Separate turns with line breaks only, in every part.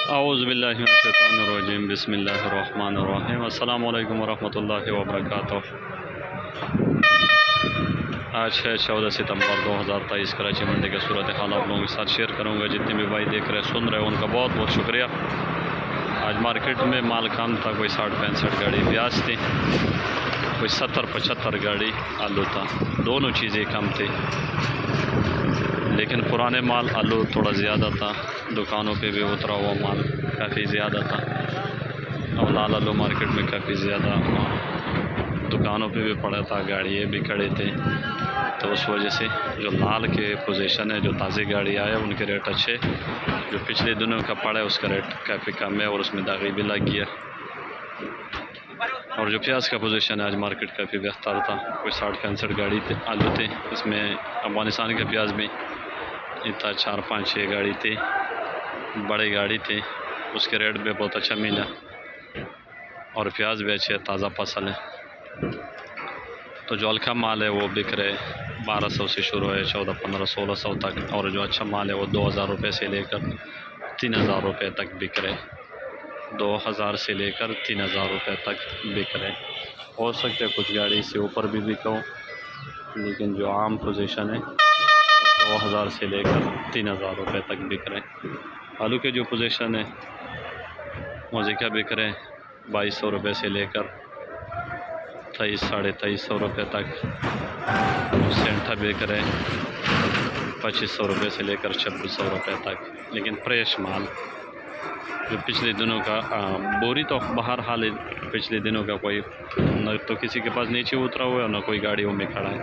औज़ुबिल्लाहिमिनश्शैतानिर्रजीम बिस्मिल्लाहिर्रहमानिर्रहीम अस्सलामु अलैकुम वरहमतुल्लाहि वबरकातुहू। आज है 14 सितंबर 2023। कराची मंडी की सूरत हाल आप लोगों के साथ शेयर करूंगा। जितने भी भाई देख रहे सुन रहे उनका बहुत बहुत शुक्रिया। आज मार्केट में माल कम था, कोई 60-65 गाड़ी प्याज थी, कोई 70-75 गाड़ी आलू था। दोनों चीज़ें कम थी, लेकिन पुराने माल आलू थोड़ा ज़्यादा था। दुकानों पे भी उतरा हुआ माल काफ़ी ज़्यादा था और लाल आलू मार्केट में काफ़ी ज़्यादा दुकानों पे भी पड़ा था, गाड़ियाँ भी खड़े थे। तो उस वजह से जो लाल के पोजीशन है, जो ताज़ी गाड़ी आए उनके रेट अच्छे, जो पिछले दिनों का पड़ा है उसका रेट काफ़ी कम है और उसमें दागी भी लग गया। और जो प्याज का पोजीशन है आज मार्केट काफ़ी बेहतर था, कोई 60-65 गाड़ी थे आलू थे। इसमें अफगानिस्तान के प्याज भी इतना 4-5-6 गाड़ी थी, बड़ी गाड़ी थी, उसके रेट भी बहुत अच्छा मिला और प्याज भी अच्छे ताज़ा फसल है। तो जो हल्का माल है वो बिक रहे 1200 से शुरू है, 1400-1500-1600 तक, और जो अच्छा माल है वो 2000 रुपये से लेकर 3000 रुपये तक बिक रहे। 2000 से लेकर 3000 रुपये तक बिक रहे। हो सकते है कुछ गाड़ी से ऊपर भी बिका हो, लेकिन जो आम पोजीशन है 2000 से लेकर 3000 रुपये तक बिक रहे। आलू के जो पोजीशन है मोज़िका बिक रहे 2200 रुपये से लेकर 2300-2350 रुपये तक। सेंटा बिक रहे 2500 रुपये से लेकर 2600 रुपये तक। लेकिन फ्रेश माल जो पिछले दिनों का बोरी तो बाहर हाल है, पिछले दिनों का कोई न तो किसी के पास नीचे उतरा हुआ है, न कोई गाड़ियों में खड़ा है।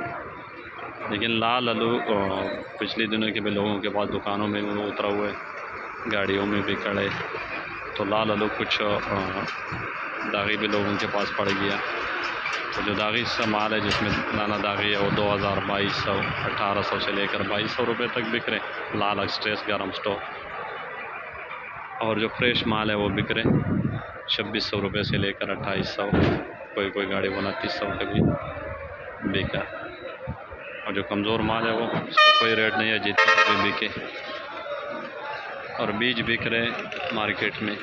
लेकिन लाल आलू पिछले दिनों के भी लोगों के पास दुकानों में उतरा हुआ है, गाड़ियों में भी खड़े। तो लाल आलू कुछ दागी भी लोगों के पास पड़ गया। तो जो दागी सा माल है जिसमें नाना दागी है वो 2000, 2200, 1800 से लेकर 2200 रुपये तक बिक रहे लाल एक्सप्रेस गर्म स्टॉक। और जो फ्रेश माल है वो बिक रहे 2600 रुपये से लेकर 2800, कोई गाड़ी 2900 का भी बिका। और जो कमज़ोर माल है वो उसका कोई रेट नहीं है, जितना भी बिके। और बीज बिक रहे मार्केट में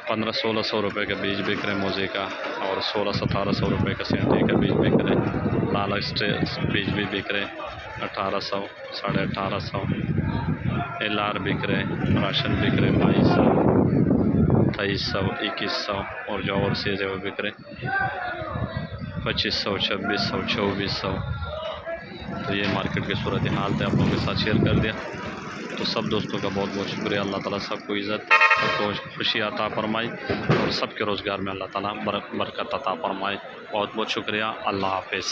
1500-1600 रुपये का बीज बिक रहे मोज़े का, और 1600-1700 रुपये का सेंटे का बीज बिक रहे। लाल एक्सप्रेस बीज भी बिक रहे 1800, 1850। LR बिक रहे, राशन बिक रहे 2200, 2300, 2100। और जो और सेज है वो बिक रहे 2500, 2600, 2400। तो ये मार्केट की सूरत हाल थे आप लोगों के साथ शेयर कर दिया। तो सब दोस्तों का बहुत बहुत शुक्रिया। अल्लाह ताला सबको इज़्ज़त, सबको खुशी अता फरमाए और सबके रोज़गार में अल्लाह ताला बरकत अता फरमाए। बहुत बहुत शुक्रिया। अल्लाह हाफ़िज़।